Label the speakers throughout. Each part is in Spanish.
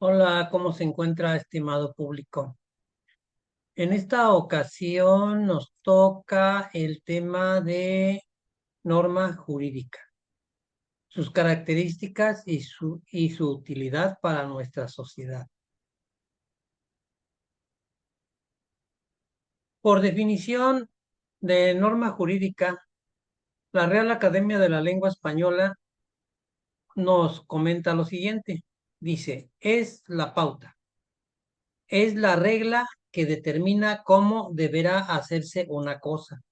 Speaker 1: Hola, ¿cómo se encuentra, estimado público? En esta ocasión nos toca el tema de norma jurídica, sus características y su utilidad para nuestra sociedad. Por definición de norma jurídica, la Real Academia de la Lengua Española nos comenta lo siguiente. Dice, es la pauta, es la regla que determina cómo deberá hacerse una cosa.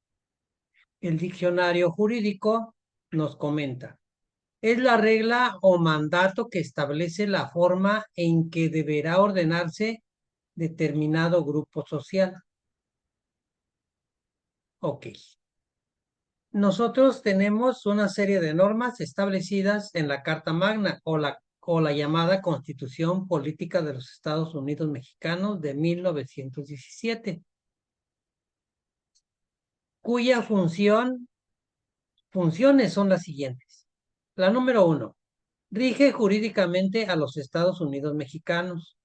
Speaker 1: El diccionario jurídico nos comenta, es la regla o mandato que establece la forma en que deberá ordenarse determinado grupo social. Ok. Nosotros tenemos una serie de normas establecidas en la Carta Magna o la llamada Constitución Política de los Estados Unidos Mexicanos de 1917, cuya funciones son las siguientes. La número 1. Rige jurídicamente a los Estados Unidos mexicanos.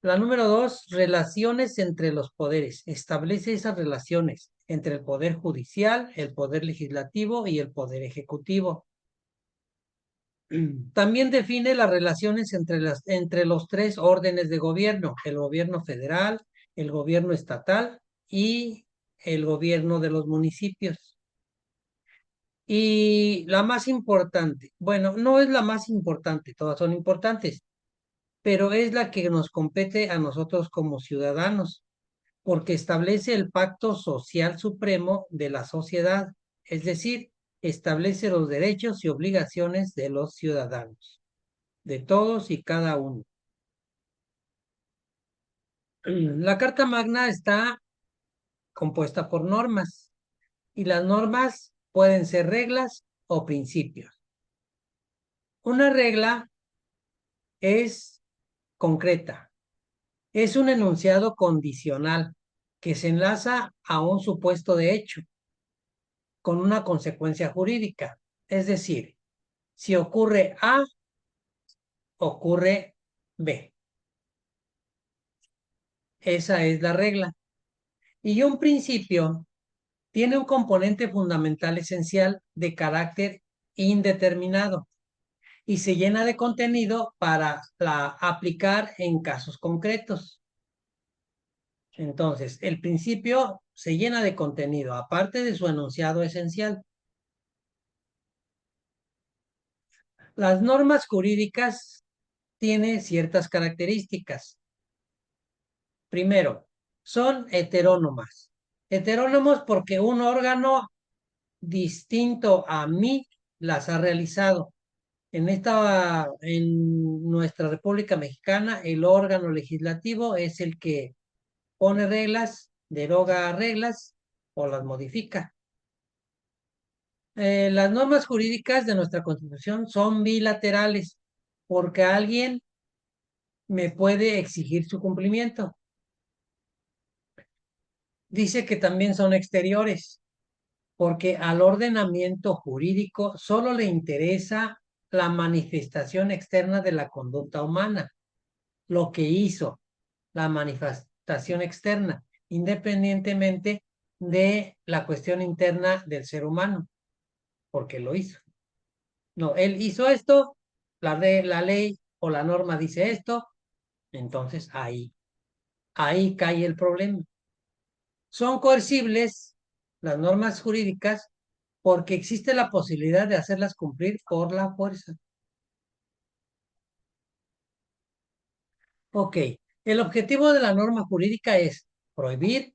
Speaker 1: La número 2, relaciones entre los poderes. Establece esas relaciones entre el poder judicial, el poder legislativo y el poder ejecutivo. También define las relaciones entre los tres órdenes de gobierno, el gobierno federal, el gobierno estatal y el gobierno de los municipios. Y la más importante, bueno, no es la más importante, todas son importantes, pero es la que nos compete a nosotros como ciudadanos, porque establece el pacto social supremo de la sociedad, es decir, establece los derechos y obligaciones de los ciudadanos, de todos y cada uno. La Carta Magna está compuesta por normas y las normas pueden ser reglas o principios. Una regla es concreta, es un enunciado condicional que se enlaza a un supuesto de hecho con una consecuencia jurídica. Es decir, si ocurre A, ocurre B. Esa es la regla. Y un principio tiene un componente fundamental esencial de carácter indeterminado y se llena de contenido para aplicar en casos concretos. Entonces, el principio se llena de contenido, aparte de su enunciado esencial. Las normas jurídicas tienen ciertas características. Primero, son heterónomas. Heterónomos porque un órgano distinto a mí las ha realizado. En nuestra República Mexicana, el órgano legislativo es el que pone reglas, deroga reglas o las modifica. Las normas jurídicas de nuestra Constitución son bilaterales porque alguien me puede exigir su cumplimiento. Dice que también son exteriores porque al ordenamiento jurídico solo le interesa la manifestación externa de la conducta humana, lo que hizo la manifestación externa, independientemente de la cuestión interna del ser humano, porque lo hizo. No, él hizo esto, la ley o la norma dice esto, entonces ahí cae el problema. Son coercibles las normas jurídicas porque existe la posibilidad de hacerlas cumplir por la fuerza. Ok, el objetivo de la norma jurídica es prohibir,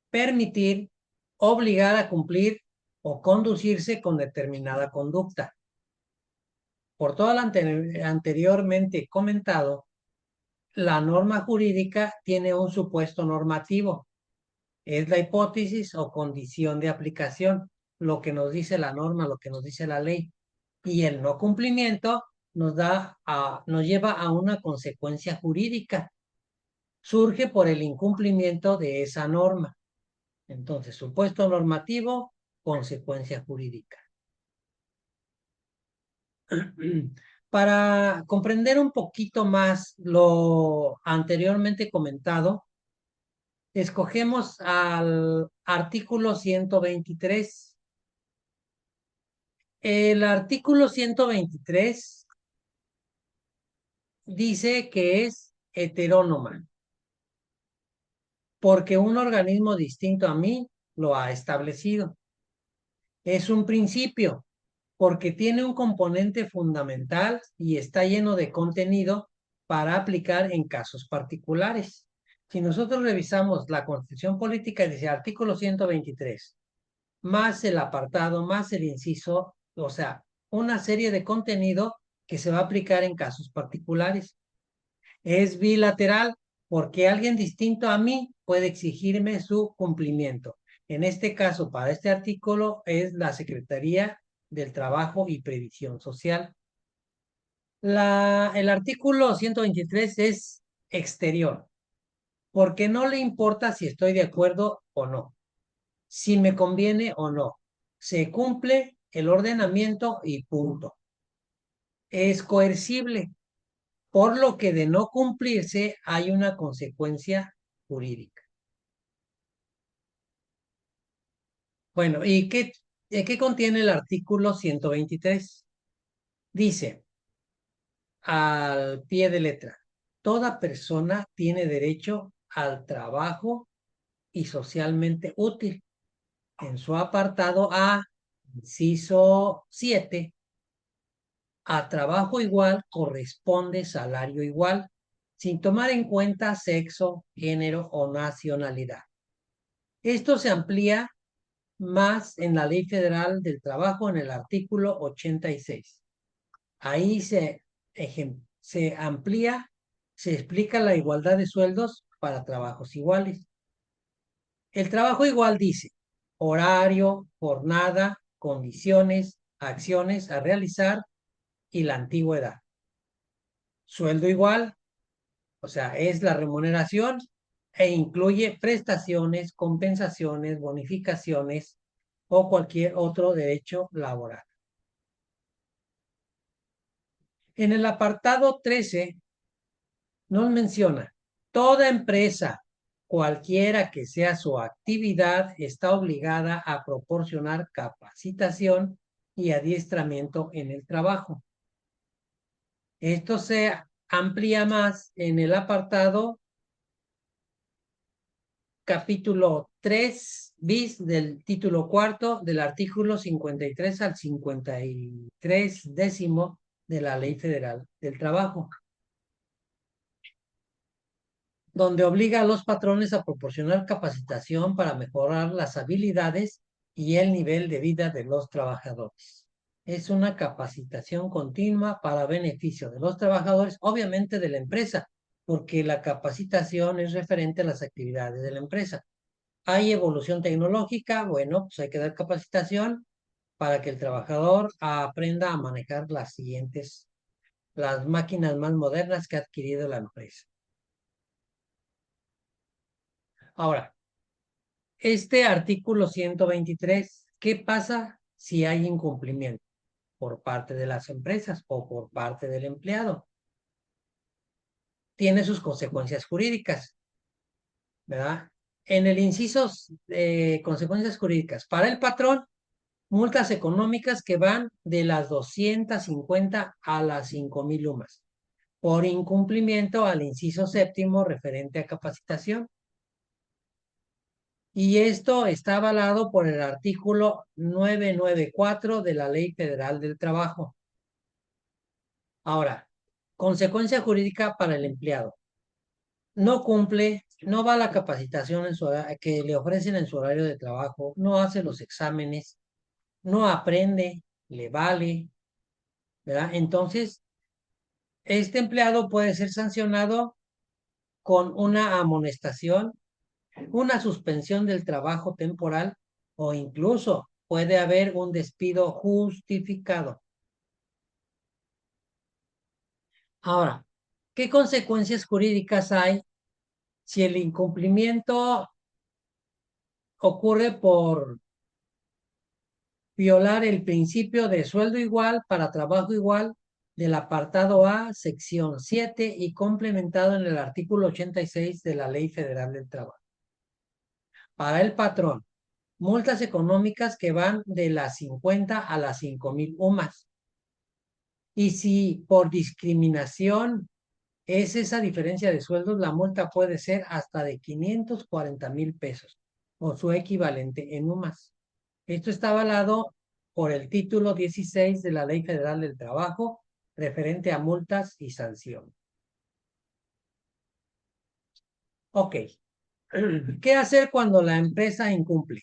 Speaker 1: permitir, obligar a cumplir o conducirse con determinada conducta. Por todo lo anteriormente comentado, la norma jurídica tiene un supuesto normativo. Es la hipótesis o condición de aplicación, lo que nos dice la norma, lo que nos dice la ley. Y el no cumplimiento nos lleva a una consecuencia jurídica. Surge por el incumplimiento de esa norma. Entonces, supuesto normativo, consecuencia jurídica. Para comprender un poquito más lo anteriormente comentado, escogemos al artículo 123. El artículo 123 dice que es heterónoma, porque un organismo distinto a mí lo ha establecido. Es un principio, porque tiene un componente fundamental y está lleno de contenido para aplicar en casos particulares. Si nosotros revisamos la Constitución Política, dice artículo 123, más el apartado, más el inciso, o sea, una serie de contenido que se va a aplicar en casos particulares. Es bilateral porque alguien distinto a mí puede exigirme su cumplimiento. En este caso, para este artículo, es la Secretaría del Trabajo y Previsión Social. El artículo 123 es exterior, porque no le importa si estoy de acuerdo o no, si me conviene o no. Se cumple el ordenamiento y punto. Es coercible, por lo que de no cumplirse hay una consecuencia jurídica. Bueno, ¿y qué contiene el artículo 123? Dice, al pie de letra, toda persona tiene derecho al trabajo y socialmente útil. En su apartado A, inciso 7, a trabajo igual corresponde salario igual, sin tomar en cuenta sexo, género o nacionalidad. Esto se amplía más en la Ley Federal del Trabajo en el artículo 86. Ahí se amplía, se explica la igualdad de sueldos para trabajos iguales. El trabajo igual dice horario, jornada, condiciones, acciones a realizar y la antigüedad. Sueldo igual, o sea, es la remuneración e incluye prestaciones, compensaciones, bonificaciones o cualquier otro derecho laboral. En el apartado 13 nos menciona, toda empresa, cualquiera que sea su actividad, está obligada a proporcionar capacitación y adiestramiento en el trabajo. Esto se amplía más en el apartado capítulo 3 bis del título cuarto del artículo 53 al 53 décimo de la Ley Federal del Trabajo, donde obliga a los patrones a proporcionar capacitación para mejorar las habilidades y el nivel de vida de los trabajadores. Es una capacitación continua para beneficio de los trabajadores, obviamente de la empresa, porque la capacitación es referente a las actividades de la empresa. Hay evolución tecnológica, bueno, pues hay que dar capacitación para que el trabajador aprenda a manejar las máquinas más modernas que ha adquirido la empresa. Ahora, este artículo 123, ¿qué pasa si hay incumplimiento por parte de las empresas o por parte del empleado? Tiene sus consecuencias jurídicas, ¿verdad? En el inciso consecuencias jurídicas, para el patrón, multas económicas que van de las 250 a las 5,000 UMAS por incumplimiento al inciso séptimo referente a capacitación. Y esto está avalado por el artículo 994 de la Ley Federal del Trabajo. Ahora, consecuencia jurídica para el empleado. No cumple, no va a la capacitación que le ofrecen en su horario de trabajo, no hace los exámenes, no aprende, le vale, ¿verdad? Entonces, este empleado puede ser sancionado con una amonestación, una suspensión del trabajo temporal o incluso puede haber un despido justificado. Ahora, ¿qué consecuencias jurídicas hay si el incumplimiento ocurre por violar el principio de sueldo igual para trabajo igual del apartado A, sección 7 y complementado en el artículo 86 de la Ley Federal del Trabajo. Para el patrón, multas económicas que van de las 50 a las 5,000 UMAS. Y si por discriminación es esa diferencia de sueldos, la multa puede ser hasta de 540,000 pesos o su equivalente en UMAS. Esto está avalado por el título 16 de la Ley Federal del Trabajo, referente a multas y sanciones. Ok. ¿Qué hacer cuando la empresa incumple?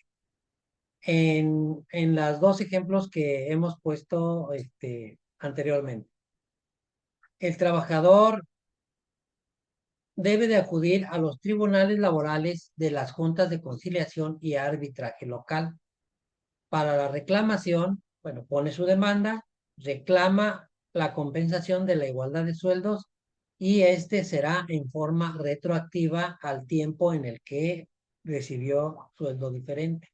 Speaker 1: En los dos ejemplos que hemos puesto anteriormente. El trabajador debe de acudir a los tribunales laborales de las juntas de conciliación y arbitraje local. Para la reclamación, bueno, pone su demanda, reclama la compensación de la igualdad de sueldos y este será en forma retroactiva al tiempo en el que recibió sueldo diferente.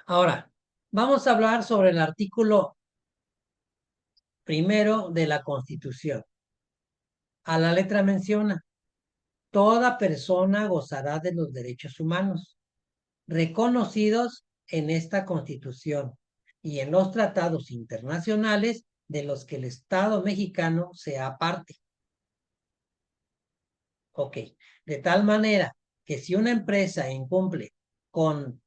Speaker 1: Ahora, vamos a hablar sobre el artículo primero de la Constitución. A la letra menciona, toda persona gozará de los derechos humanos reconocidos en esta Constitución y en los tratados internacionales de los que el Estado mexicano sea parte. Ok, de tal manera que si una empresa incumple con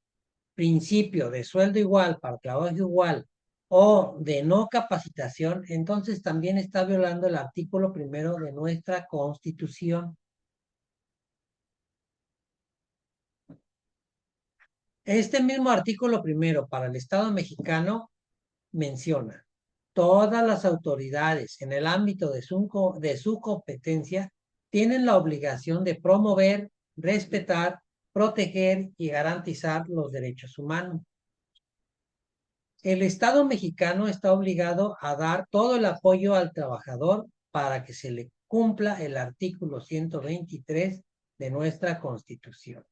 Speaker 1: principio de sueldo igual para trabajo igual o de no capacitación, entonces también está violando el artículo primero de nuestra Constitución. Este mismo artículo primero para el Estado mexicano menciona, todas las autoridades en el ámbito de su competencia tienen la obligación de promover, respetar, proteger y garantizar los derechos humanos. El Estado mexicano está obligado a dar todo el apoyo al trabajador para que se le cumpla el artículo 123 de nuestra Constitución.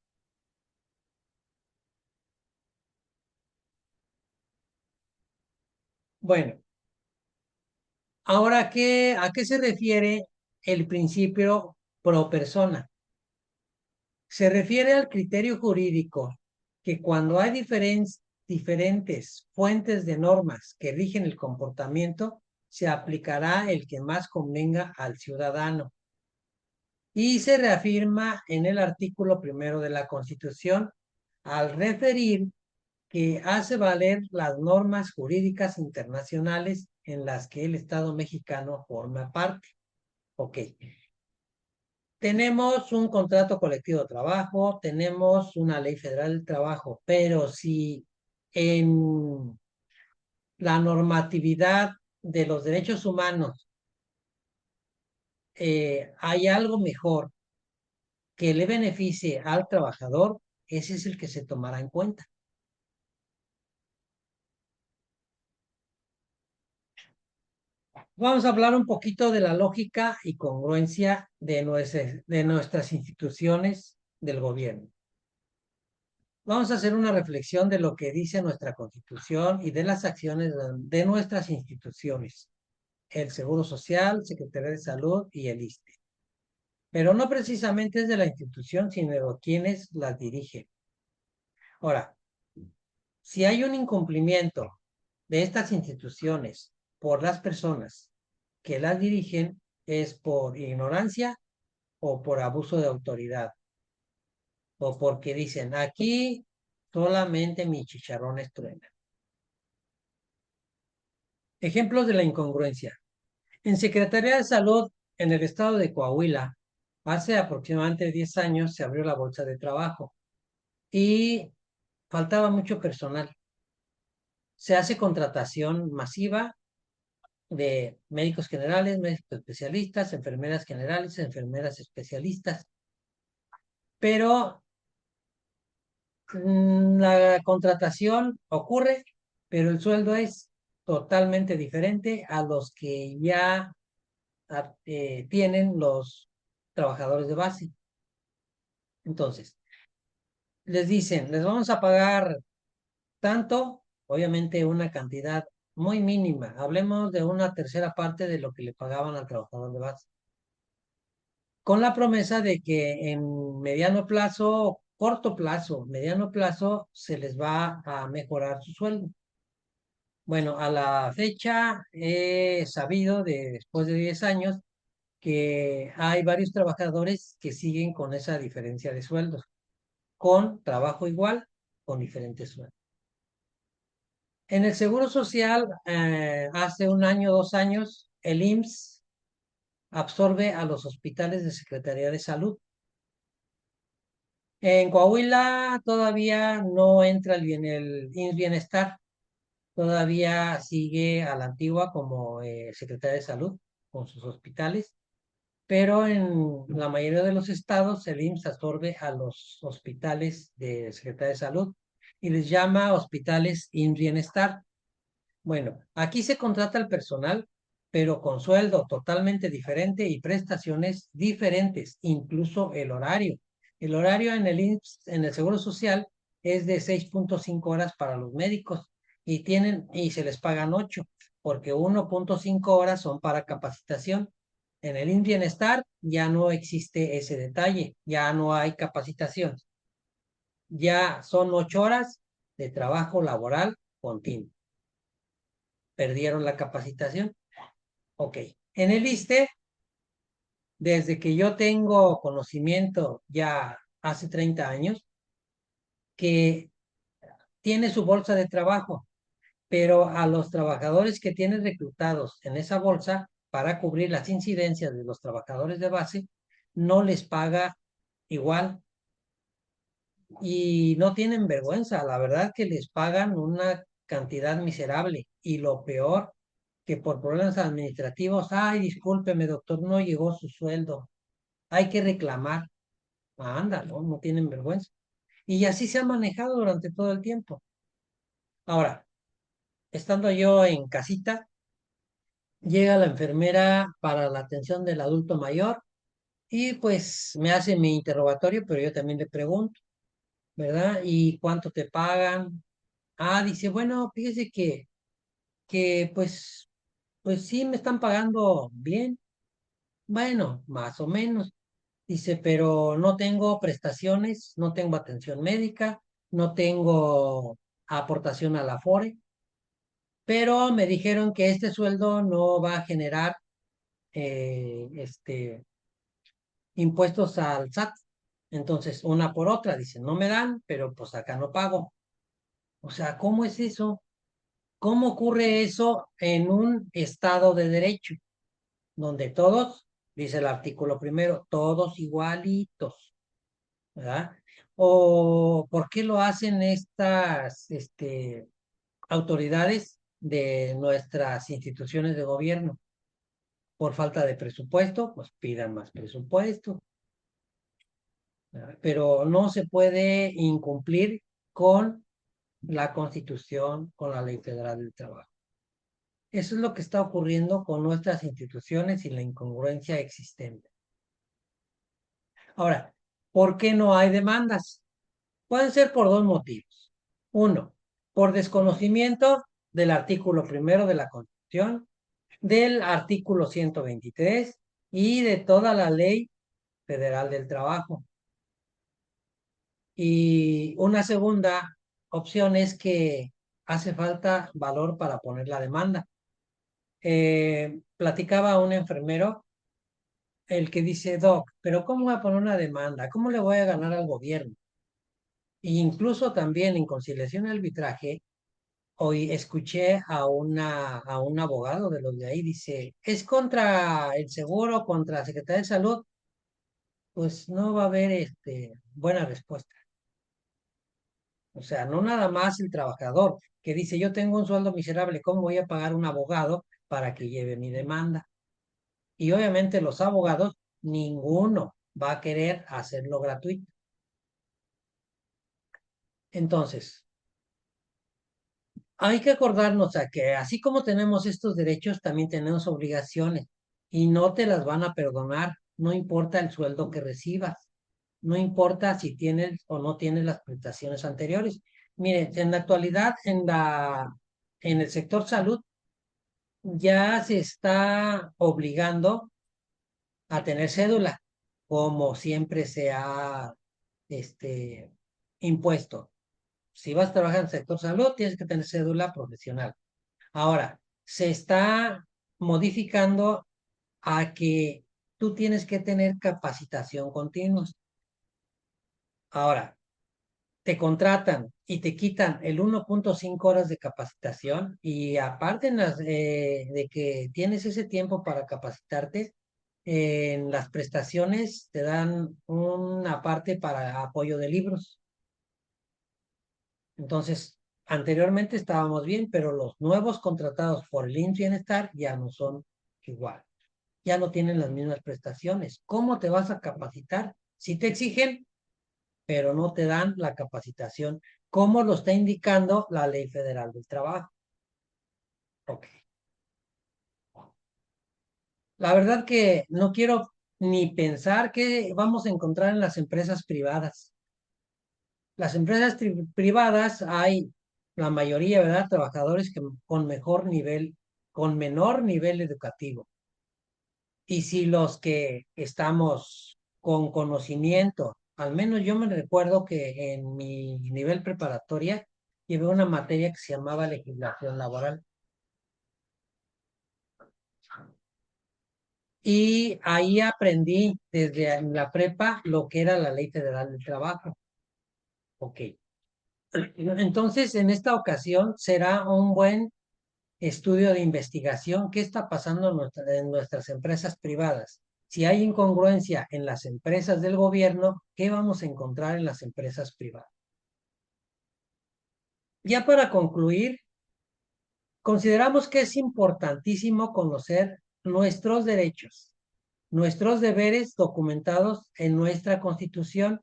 Speaker 1: Bueno, ahora, ¿a qué se refiere el principio pro persona? Se refiere al criterio jurídico que cuando hay diferentes fuentes de normas que rigen el comportamiento, se aplicará el que más convenga al ciudadano. Y se reafirma en el artículo primero de la Constitución al referir que hace valer las normas jurídicas internacionales en las que el Estado mexicano forma parte. Ok. Tenemos un contrato colectivo de trabajo, tenemos una ley federal del trabajo, pero si en la normatividad de los derechos humanos hay algo mejor que le beneficie al trabajador, ese es el que se tomará en cuenta. Vamos a hablar un poquito de la lógica y congruencia de nuestras instituciones del gobierno. Vamos a hacer una reflexión de lo que dice nuestra Constitución y de las acciones de nuestras instituciones, el Seguro Social, Secretaría de Salud y el ISSSTE. Pero no precisamente es de la institución, sino de quienes las dirigen. Ahora, si hay un incumplimiento de estas instituciones por las personas que las dirigen, es por ignorancia o por abuso de autoridad, o porque dicen, aquí solamente mis chicharrones truenan. Ejemplos de la incongruencia. En Secretaría de Salud, en el estado de Coahuila, hace aproximadamente 10 años se abrió la bolsa de trabajo y faltaba mucho personal. Se hace contratación masiva de médicos generales, médicos especialistas, enfermeras generales, enfermeras especialistas, pero la contratación ocurre, pero el sueldo es totalmente diferente a los que ya tienen los trabajadores de base. Entonces, les dicen, les vamos a pagar tanto, obviamente una cantidad muy mínima. Hablemos de una tercera parte de lo que le pagaban al trabajador de base, con la promesa de que en mediano plazo, corto plazo, mediano plazo, se les va a mejorar su sueldo. Bueno, a la fecha he sabido después de 10 años que hay varios trabajadores que siguen con esa diferencia de sueldos, con trabajo igual, con diferentes sueldos. En el Seguro Social, hace un año, 2 años, el IMSS absorbe a los hospitales de Secretaría de Salud. En Coahuila todavía no entra el IMSS Bienestar, todavía sigue a la antigua como Secretaría de Salud con sus hospitales, pero en la mayoría de los estados el IMSS absorbe a los hospitales de Secretaría de Salud y les llama hospitales IMSS Bienestar. Bueno, aquí se contrata el personal, pero con sueldo totalmente diferente y prestaciones diferentes, incluso el horario. El horario en el IMSS, en el Seguro Social, es de 6.5 horas para los médicos y se les pagan 8, porque 1.5 horas son para capacitación. En el IMSS Bienestar ya no existe ese detalle, ya no hay capacitación, ya son 8 horas de trabajo laboral continuo. Perdieron la capacitación. Ok. En el ISSSTE, desde que yo tengo conocimiento ya hace 30 años, que tiene su bolsa de trabajo, pero a los trabajadores que tienen reclutados en esa bolsa para cubrir las incidencias de los trabajadores de base, no les paga igual y no tienen vergüenza. La verdad que les pagan una cantidad miserable y lo peor que por problemas administrativos, ay, discúlpeme, doctor, no llegó su sueldo, hay que reclamar. Anda, ¿no? No tienen vergüenza. Y así se ha manejado durante todo el tiempo. Ahora, estando yo en casita, llega la enfermera para la atención del adulto mayor y pues me hace mi interrogatorio, pero yo también le pregunto, ¿verdad? ¿Y cuánto te pagan? Ah, dice, bueno, fíjese que pues sí me están pagando bien. Bueno, más o menos. Dice, pero no tengo prestaciones, no tengo atención médica, no tengo aportación a la Afore, pero me dijeron que este sueldo no va a generar impuestos al SAT. Entonces, una por otra, dice, no me dan, pero pues acá no pago. O sea, ¿cómo es eso? ¿Cómo ocurre eso en un estado de derecho, donde todos, dice el artículo primero, todos igualitos? ¿Verdad? ¿O por qué lo hacen estas autoridades de nuestras instituciones de gobierno? Por falta de presupuesto, pues pidan más presupuesto, ¿verdad? Pero no se puede incumplir con la Constitución, con la Ley Federal del Trabajo. Eso es lo que está ocurriendo con nuestras instituciones y la incongruencia existente. Ahora, ¿por qué no hay demandas? Pueden ser por dos motivos. Uno, por desconocimiento del artículo primero de la Constitución, del artículo 123 y de toda la ley federal del trabajo. Y una segunda opción es que hace falta valor para poner la demanda. Platicaba un enfermero, el que dice, Doc, pero ¿cómo voy a poner una demanda? ¿Cómo le voy a ganar al gobierno? E incluso también en conciliación y arbitraje, hoy escuché a un abogado de los de ahí, dice, es contra el seguro, contra la Secretaría de Salud, pues no va a haber buena respuesta. O sea, no nada más el trabajador que dice, yo tengo un sueldo miserable, ¿cómo voy a pagar un abogado para que lleve mi demanda? Y obviamente los abogados, ninguno va a querer hacerlo gratuito. Entonces, hay que acordarnos a que así como tenemos estos derechos, también tenemos obligaciones y no te las van a perdonar, no importa el sueldo que recibas. no importa si tienes o no tienes las prestaciones anteriores. Mire, en la actualidad, en el sector salud, ya se está obligando a tener cédula, como siempre se ha este, impuesto. Si vas a trabajar en el sector salud, tienes que tener cédula profesional. Ahora, se está modificando a que tú tienes que tener capacitación continua. Ahora, te contratan y te quitan el 1.5 horas de capacitación y aparte de que tienes ese tiempo para capacitarte, en las prestaciones te dan una parte para apoyo de libros. Entonces, anteriormente estábamos bien, pero los nuevos contratados por el IMSS Bienestar ya no son igual, ya no tienen las mismas prestaciones. ¿Cómo te vas a capacitar? Si te exigen, pero no te dan la capacitación, como lo está indicando la Ley Federal del Trabajo. Ok. La verdad que no quiero ni pensar qué vamos a encontrar en las empresas privadas. Las empresas privadas hay, la mayoría, ¿verdad? Trabajadores que con mejor nivel, con menor nivel educativo. Y si los que estamos con conocimiento, al menos yo me recuerdo que en mi nivel preparatoria llevé una materia que se llamaba legislación laboral. Y ahí aprendí desde la prepa lo que era la Ley Federal del Trabajo. Ok. Entonces, en esta ocasión será un buen estudio de investigación. ¿Qué está pasando en nuestras empresas privadas? Si hay incongruencia en las empresas del gobierno, ¿qué vamos a encontrar en las empresas privadas? Ya para concluir, consideramos que es importantísimo conocer nuestros derechos, nuestros deberes documentados en nuestra Constitución.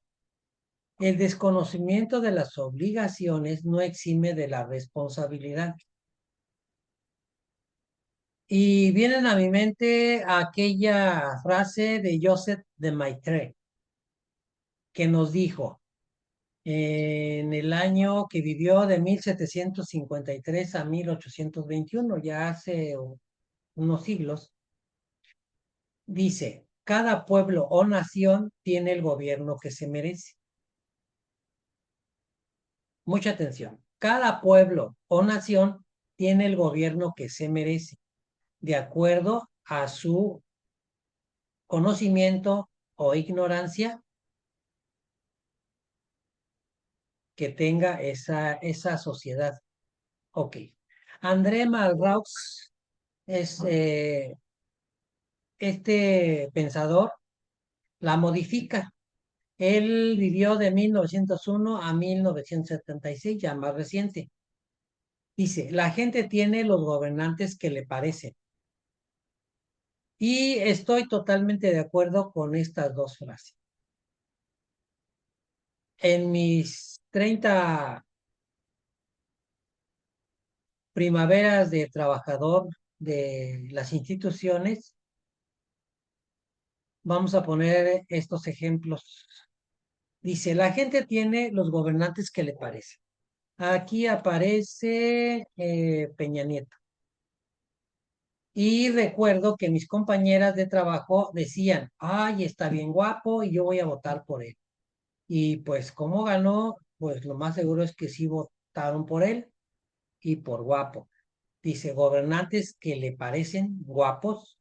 Speaker 1: El desconocimiento de las obligaciones no exime de la responsabilidad. Y vienen a mi mente aquella frase de Joseph de Maistre, que nos dijo en el año que vivió de 1753 a 1821, ya hace unos siglos, dice, cada pueblo o nación tiene el gobierno que se merece. Mucha atención. Cada pueblo o nación tiene el gobierno que se merece, de acuerdo a su conocimiento o ignorancia que tenga esa sociedad. Ok. André Malraux es este pensador, la modifica. Él vivió de 1901 a 1976, ya más reciente. Dice, la gente tiene los gobernantes que le parecen. Y estoy totalmente de acuerdo con estas dos frases. En mis 30 primaveras de trabajador de las instituciones, vamos a poner estos ejemplos. Dice, la gente tiene los gobernantes que le parecen. Aquí aparece Peña Nieto. Y recuerdo que mis compañeras de trabajo decían, ay, está bien guapo y yo voy a votar por él. Y pues, ¿cómo ganó? Pues lo más seguro es que sí votaron por él y por guapo. Dice, gobernantes que le parecen guapos.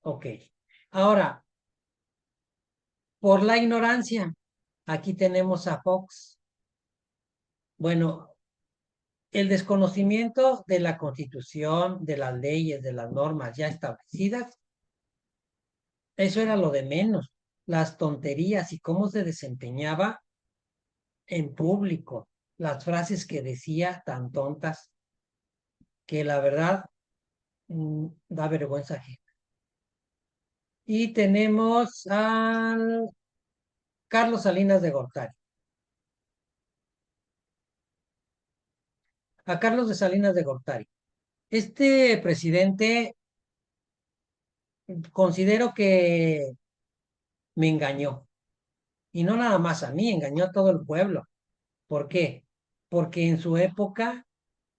Speaker 1: Ok. Ahora, por la ignorancia, aquí tenemos a Fox. Bueno, el desconocimiento de la Constitución, de las leyes, de las normas ya establecidas, eso era lo de menos. Las tonterías y cómo se desempeñaba en público, las frases que decía tan tontas, que la verdad da vergüenza ajena. Y tenemos a Carlos Salinas de Gortari. A Carlos de Salinas de Gortari. Este presidente considero que me engañó. Y no nada más a mí, engañó a todo el pueblo. ¿Por qué? Porque en su época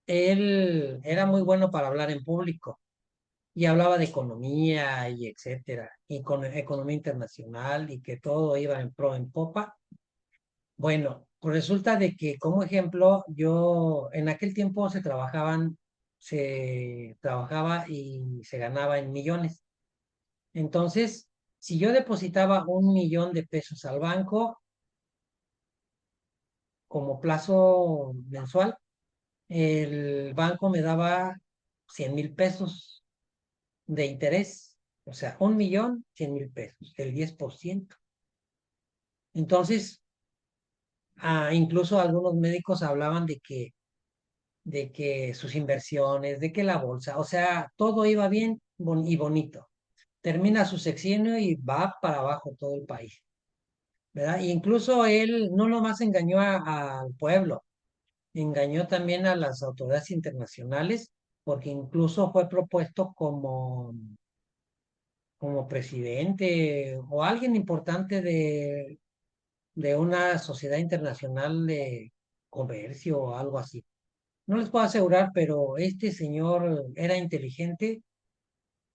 Speaker 1: él era muy bueno para hablar en público y hablaba de economía y etcétera, y con economía internacional y que todo iba en pro, en popa. Bueno, pues resulta de que como ejemplo, yo en aquel tiempo se trabajaba y se ganaba en millones. Entonces, si yo depositaba 1 millón de pesos al banco como plazo mensual, el banco me daba 100,000 pesos de interés. O sea, 1 millón, 100,000 pesos, el 10%. Entonces, incluso algunos médicos hablaban de que sus inversiones, de que la bolsa, o sea, todo iba bien y bonito. Termina su sexenio y va para abajo todo el país, ¿verdad? E incluso él no nomás engañó al pueblo, engañó también a las autoridades internacionales, porque incluso fue propuesto como presidente o alguien importante de una sociedad internacional de comercio o algo así. No les puedo asegurar, pero este señor era inteligente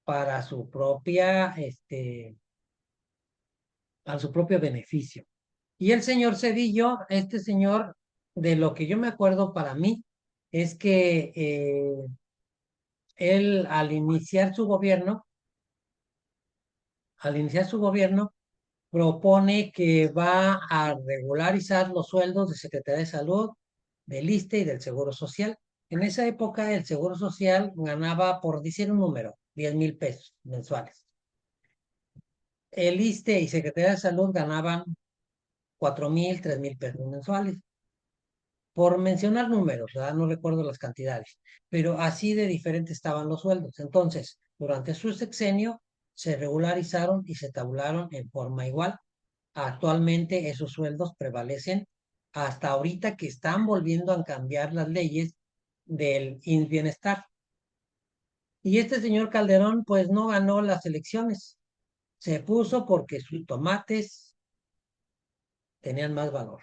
Speaker 1: para a su propio beneficio. Y el señor Cedillo, este señor, de lo que yo me acuerdo para mí, es que él al iniciar su gobierno, propone que va a regularizar los sueldos de Secretaría de Salud, del ISSSTE y del Seguro Social. En esa época el Seguro Social ganaba, por decir un número, 10,000 pesos mensuales. El ISSSTE y Secretaría de Salud ganaban 4,000, 3,000 pesos mensuales. Por mencionar números, ¿verdad? No recuerdo las cantidades, pero así de diferentes estaban los sueldos. Entonces, durante su sexenio se regularizaron y se tabularon en forma igual. Actualmente esos sueldos prevalecen hasta ahorita que están volviendo a cambiar las leyes del bienestar. Y este señor Calderón pues no ganó las elecciones. Se puso porque sus tomates tenían más valor,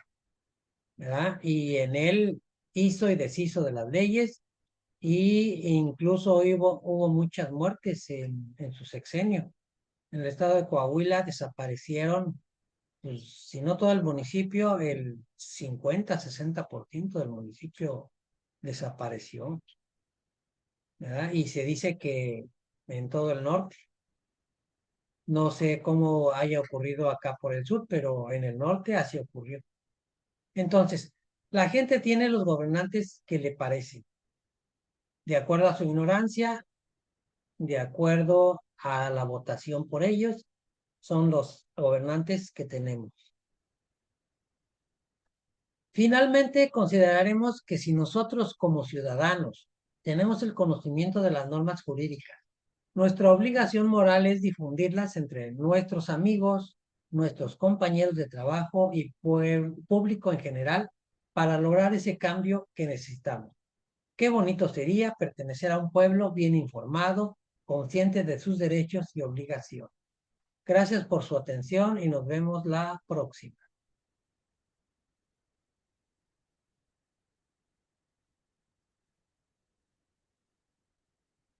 Speaker 1: ¿verdad? Y en él hizo y deshizo de las leyes y incluso hubo muchas muertes en su sexenio. En el estado de Coahuila desaparecieron, pues, si no todo el municipio, el 50-60% del municipio desapareció, ¿verdad? Y se dice que en todo el norte, no sé cómo haya ocurrido acá por el sur, pero en el norte así ocurrió. Entonces, la gente tiene los gobernantes que le parecen, de acuerdo a su ignorancia, de acuerdo a la votación por ellos, son los gobernantes que tenemos. Finalmente, consideraremos que si nosotros como ciudadanos tenemos el conocimiento de las normas jurídicas, nuestra obligación moral es difundirlas entre nuestros amigos, nuestros compañeros de trabajo y público en general para lograr ese cambio que necesitamos. Qué bonito sería pertenecer a un pueblo bien informado, consciente de sus derechos y obligaciones. Gracias por su atención y nos vemos la próxima.